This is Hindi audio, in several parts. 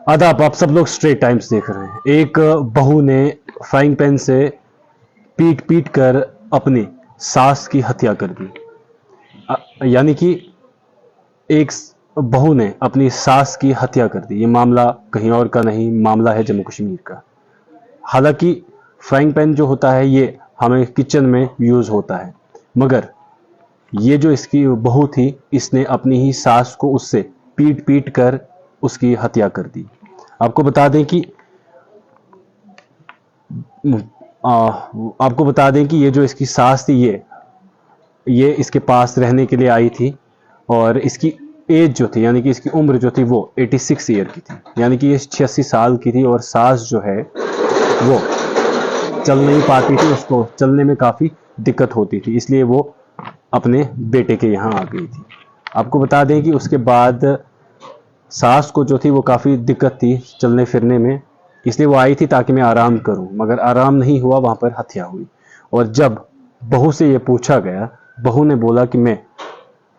आदाब, आप सब लोग स्ट्रेट टाइम्स देख रहे हैं। एक बहू ने फ्राइंग पैन से पीट पीट कर अपनी सास की हत्या कर दी। यानी कि एक बहू ने अपनी सास की हत्या कर दी। ये मामला कहीं और का नहीं, मामला है जम्मू कश्मीर का। हालांकि फ्राइंग पैन जो होता है ये हमें किचन में यूज होता है, मगर ये जो इसकी बहू थी, इसने अपनी ही सास को उससे पीट पीट कर उसकी हत्या कर दी। आपको बता दें कि ये जो इसकी सास थी, ये इसके पास रहने के लिए आई थी, और इसकी एज जो थी, यानी कि इसकी उम्र जो थी वो 86 ईयर की थी, यानी कि ये 86 साल की थी। और सास जो है वो चल नहीं पाती थी, उसको चलने में काफ़ी दिक्कत होती थी, इसलिए वो अपने बेटे के यहाँ आ गई थी। आपको बता दें कि उसके बाद सास को जो थी वो काफ़ी दिक्कत थी चलने फिरने में, इसलिए वो आई थी ताकि मैं आराम करूं, मगर आराम नहीं हुआ, वहाँ पर हत्या हुई। और जब बहू से ये पूछा गया, बहू ने बोला कि मैं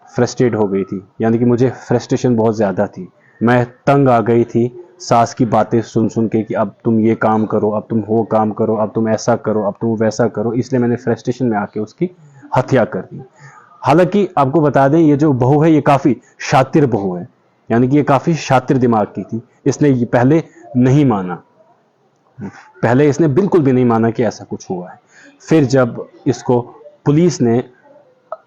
फ्रस्ट्रेट हो गई थी, यानी कि मुझे फ्रस्ट्रेशन बहुत ज़्यादा थी, मैं तंग आ गई थी सास की बातें सुन सुन के कि अब तुम ये काम करो, अब तुम वो काम करो, अब तुम ऐसा करो, अब तुम वैसा करो, इसलिए मैंने फ्रस्ट्रेशन में आके उसकी हत्या कर दी। हालांकि आपको बता दें, ये जो बहू है ये काफ़ी शातिर बहू है, यानी कि ये काफ़ी शातिर दिमाग की थी। इसने ये पहले नहीं माना, पहले इसने बिल्कुल भी नहीं माना कि ऐसा कुछ हुआ है। फिर जब इसको पुलिस ने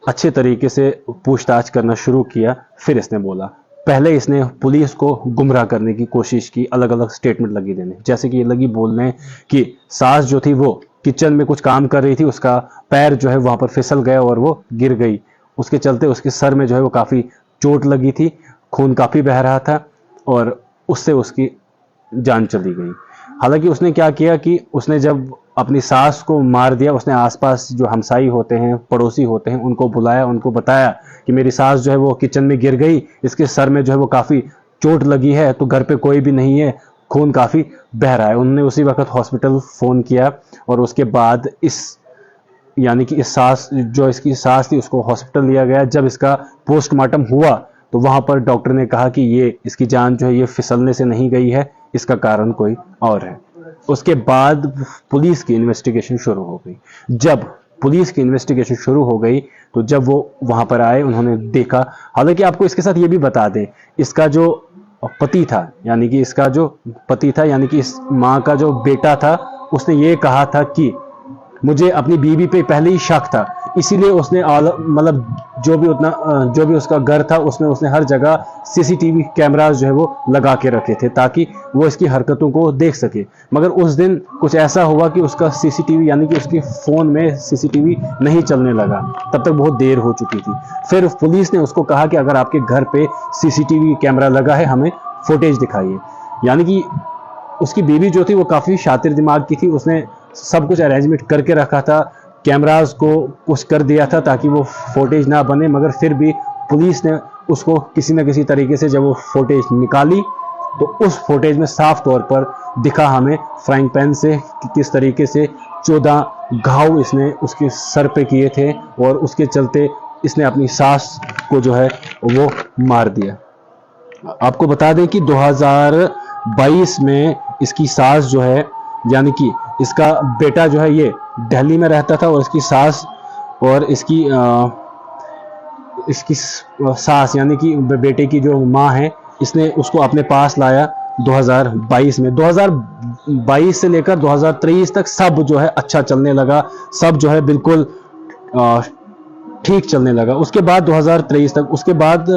अच्छे तरीके से पूछताछ करना शुरू किया, फिर इसने बोला। पहले इसने पुलिस को गुमराह करने की कोशिश की, अलग अलग स्टेटमेंट लगी देने, जैसे कि ये लगी बोलने कि सास जो थी वो किचन में कुछ काम कर रही थी, उसका पैर जो है वहाँ पर फिसल गया और वो गिर गई, उसके चलते उसके सर में जो है वो काफ़ी चोट लगी थी, खून काफ़ी बह रहा था और उससे उसकी जान चली गई। हालांकि उसने क्या किया कि उसने जब अपनी सास को मार दिया, उसने आसपास जो हमसाई होते हैं, पड़ोसी होते हैं, उनको बुलाया, उनको बताया कि मेरी सास जो है वो किचन में गिर गई, इसके सर में जो है वो काफ़ी चोट लगी है, तो घर पे कोई भी नहीं है, खून काफ़ी बह रहा है। उन्होंने उसी वक्त हॉस्पिटल फ़ोन किया और उसके बाद यानी कि इसकी सास थी उसको हॉस्पिटल लिया गया। जब इसका पोस्टमार्टम हुआ तो वहाँ पर डॉक्टर ने कहा कि ये इसकी जान जो है ये फिसलने से नहीं गई है, इसका कारण कोई और है। उसके बाद पुलिस की इन्वेस्टिगेशन शुरू हो गई। जब पुलिस की इन्वेस्टिगेशन शुरू हो गई तो जब वो वहाँ पर आए, उन्होंने देखा। हालांकि आपको इसके साथ ये भी बता दें, इसका जो पति था, यानी कि इस माँ का जो बेटा था, उसने ये कहा था कि मुझे अपनी बीवी पे पहले ही शक था, इसीलिए उसने मतलब जो भी उसका घर था उसमें उसने हर जगह सीसीटीवी कैमरास जो है वो लगा के रखे थे ताकि वो इसकी हरकतों को देख सके। मगर उस दिन कुछ ऐसा हुआ कि उसका सीसीटीवी, यानी कि उसके फ़ोन में सीसीटीवी नहीं चलने लगा, तब तक बहुत देर हो चुकी थी। फिर पुलिस ने उसको कहा कि अगर आपके घर पे सीसीटीवी कैमरा लगा है, हमें फुटेज दिखाइए। यानी कि उसकी बीवी जो थी वो काफ़ी शातिर दिमाग की थी, उसने सब कुछ अरेंजमेंट करके रखा था, कैमरास को कुछ कर दिया था ताकि वो फुटेज ना बने। मगर फिर भी पुलिस ने उसको किसी न किसी तरीके से जब वो फुटेज निकाली तो उस फुटेज में साफ तौर पर दिखा हमें फ्राइंग पैन से कि किस तरीके से 14 घाव इसने उसके सर पे किए थे और उसके चलते इसने अपनी सास को जो है वो मार दिया। आपको बता दें कि 2022 में इसकी सास जो है, यानी कि इसका बेटा जो है ये दिल्ली में रहता था और इसकी सास और इसकी सास यानी कि बेटे की जो माँ है, इसने उसको अपने पास लाया 2022 में। 2022 से लेकर 2023 तक सब जो है अच्छा चलने लगा, सब जो है बिल्कुल ठीक चलने लगा। उसके बाद 2023 तक, उसके बाद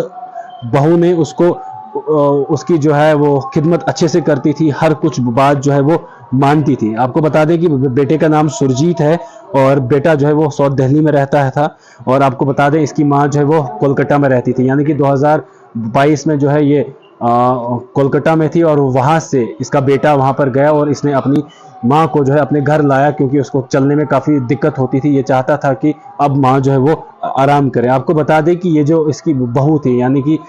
बहू ने उसकी जो है वो खिदमत अच्छे से करती थी, हर कुछ बात जो है वो मानती थी। आपको बता दें कि बेटे का नाम सुरजीत है और बेटा जो है वो साउथ दिल्ली में रहता था। और आपको बता दें इसकी माँ जो है वो कोलकाता में रहती थी, यानी कि 2022 में जो है ये कोलकाता में थी और वहाँ से इसका बेटा वहाँ पर गया और इसने अपनी माँ को जो है अपने घर लाया, क्योंकि उसको चलने में काफ़ी दिक्कत होती थी। ये चाहता था कि अब माँ जो है वो आराम करे। आपको बता दें कि ये जो इसकी बहू थी, यानी कि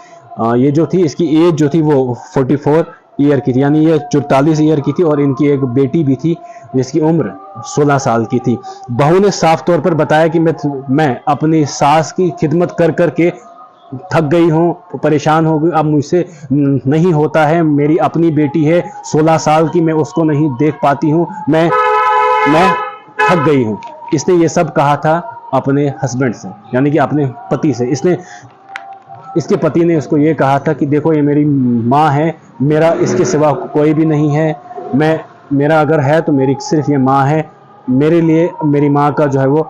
ये जो थी, इसकी एज जो थी वो 44 ईयर की थी, यानी ये 44 ईयर की थी। और इनकी एक बेटी भी थी जिसकी उम्र 16 साल की थी। बहू ने साफ तौर पर बताया कि मैं अपनी सास की खिदमत कर करके थक गई हूँ, परेशान हो गई, अब मुझसे नहीं होता है, मेरी अपनी बेटी है 16 साल की, मैं उसको नहीं देख पाती हूँ, मैं थक गई हूँ। इसने ये सब कहा था अपने हस्बैंड से, यानी कि अपने पति से। इसके पति ने उसको ये कहा था कि देखो ये मेरी माँ है, मेरा इसके सिवा कोई भी नहीं है, मेरा अगर है तो मेरी सिर्फ ये माँ है, मेरे लिए मेरी माँ का जो है वो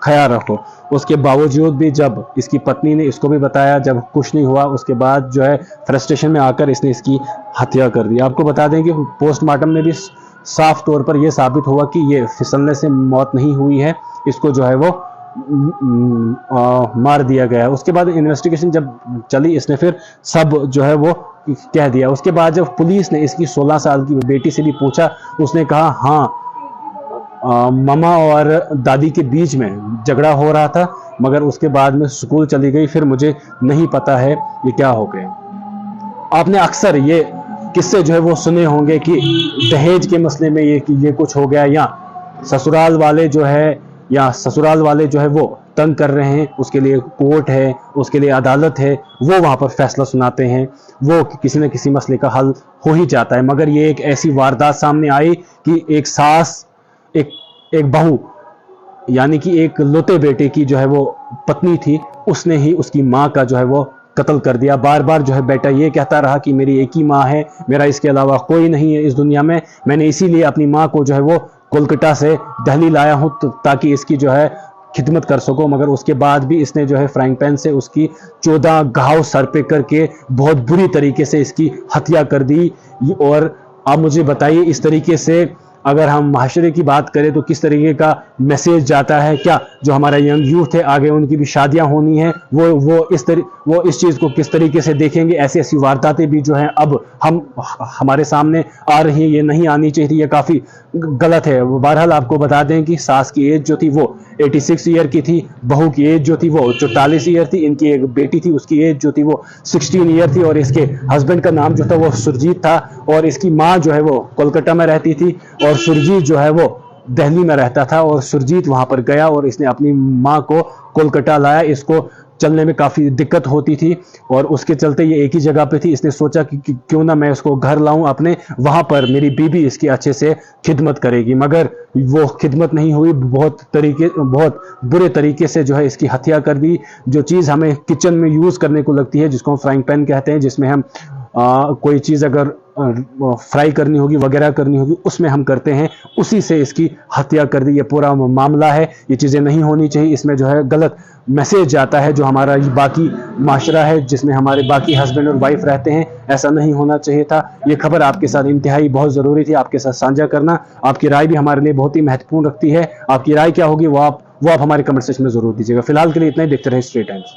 ख्याल रखो। उसके बावजूद भी जब इसकी पत्नी ने इसको भी बताया, जब कुछ नहीं हुआ, उसके बाद जो है फ्रस्ट्रेशन में आकर इसने इसकी हत्या कर दी। आपको बता दें कि पोस्टमार्टम में भी साफ तौर पर यह साबित हुआ कि ये फिसलने से मौत नहीं हुई है, इसको जो है वो मार दिया गया। उसके बाद इन्वेस्टिगेशन जब चली, इसने फिर सब जो है वो कह दिया। उसके बाद जब पुलिस ने इसकी 16 साल की बेटी से भी पूछा, उसने कहा हाँ मामा और दादी के बीच में झगड़ा हो रहा था, मगर उसके बाद में स्कूल चली गई, फिर मुझे नहीं पता है ये क्या हो गया। आपने अक्सर ये किस्से जो है वो सुने होंगे कि दहेज के मसले में ये कुछ हो गया, या ससुराल वाले जो है वो तंग कर रहे हैं, उसके लिए कोर्ट है, उसके लिए अदालत है, वो वहां पर फैसला सुनाते हैं, वो किसी न किसी मसले का हल हो ही जाता है। मगर ये एक ऐसी वारदात सामने आई कि एक सास एक बहू, यानी कि एक लौते बेटे की जो है वो पत्नी थी, उसने ही उसकी माँ का जो है वो कत्ल कर दिया। बार बार जो है बेटा ये कहता रहा कि मेरी एक ही माँ है, मेरा इसके अलावा कोई नहीं है इस दुनिया में, मैंने इसीलिए अपनी माँ को जो है वो कोलकाता से दिल्ली लाया हूँ ताकि इसकी जो है खिदमत कर सको। मगर उसके बाद भी इसने जो है फ्राइंग पैन से उसकी 14 घाव सर पे करके बहुत बुरी तरीके से इसकी हत्या कर दी। और आप मुझे बताइए, इस तरीके से अगर हम माशरे की बात करें तो किस तरीके का मैसेज जाता है? क्या जो हमारा यंग यूथ है, आगे उनकी भी शादियां होनी है, वो इस चीज़ को किस तरीके से देखेंगे? ऐसी ऐसी वारदातें भी जो हैं अब हमारे सामने आ रही हैं, ये नहीं आनी चाहिए थी, ये काफ़ी गलत है। बहरहाल आपको बता दें कि सास की एज जो थी वो 86 ईयर की थी, बहू की एज जो थी वो 44 ईयर थी, इनकी एक बेटी थी उसकी एज जो थी वो 16 ईयर थी, और इसके हस्बैंड का नाम जो था वो सुरजीत था, और इसकी माँ जो है वो कोलकाता में रहती थी और सुरजीत जो है वो दिल्ली में रहता था। और सुरजीत वहां पर गया और इसने अपनी माँ को कोलकाता लाया। इसको चलने में काफ़ी दिक्कत होती थी और उसके चलते ये एक ही जगह पे थी। इसने सोचा कि क्यों ना मैं इसको घर लाऊं अपने, वहां पर मेरी बीबी इसकी अच्छे से खिदमत करेगी। मगर वो खिदमत नहीं हुई, बहुत बुरे तरीके से जो है इसकी हत्या कर दी। जो चीज़ हमें किचन में यूज़ करने को लगती है, जिसको हम फ्राइंग पैन कहते हैं, जिसमें हम कोई चीज़ अगर फ्राई करनी होगी वगैरह करनी होगी उसमें हम करते हैं, उसी से इसकी हत्या कर दी। ये पूरा मामला है, ये चीज़ें नहीं होनी चाहिए। इसमें जो है गलत मैसेज जाता है, जो हमारा बाकी माशरा है जिसमें हमारे बाकी हस्बैंड और वाइफ रहते हैं, ऐसा नहीं होना चाहिए था। ये खबर आपके साथ इंतहाई बहुत ज़रूरी थी आपके साथ साझा करना। आपकी राय भी हमारे लिए बहुत ही महत्वपूर्ण रखती है। आपकी राय क्या होगी वो आप हमारे कमेंट सेक्शन में ज़रूर दीजिएगा। फिलहाल के लिए इतना ही, देखते रहे स्ट्रेट टाइम्स।